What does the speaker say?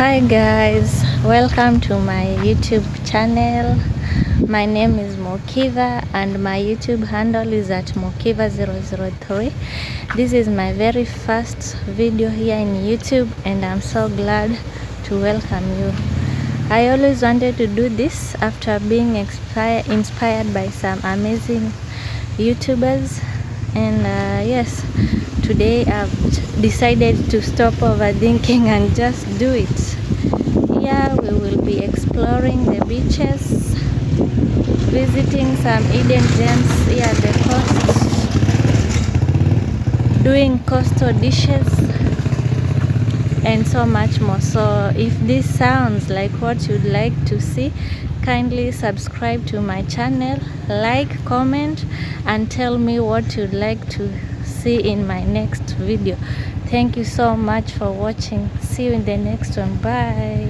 Hi guys, welcome to my YouTube channel. My name is Mokiva and my YouTube handle is at Mokiva003. This is my very first video here in YouTube and I'm so glad to welcome you. I always wanted to do this after being inspired by some amazing YouTubers, and yes, today I've decided to stop overthinking and just do it. Here we will be exploring the beaches, visiting some hidden gems here at the coast, doing coastal dishes, and so much more. So if this sounds like what you'd like to see, kindly subscribe to my channel, like, comment, and tell me what you'd like to see in my next video. Thank you so much for watching. See you in the next one. Bye.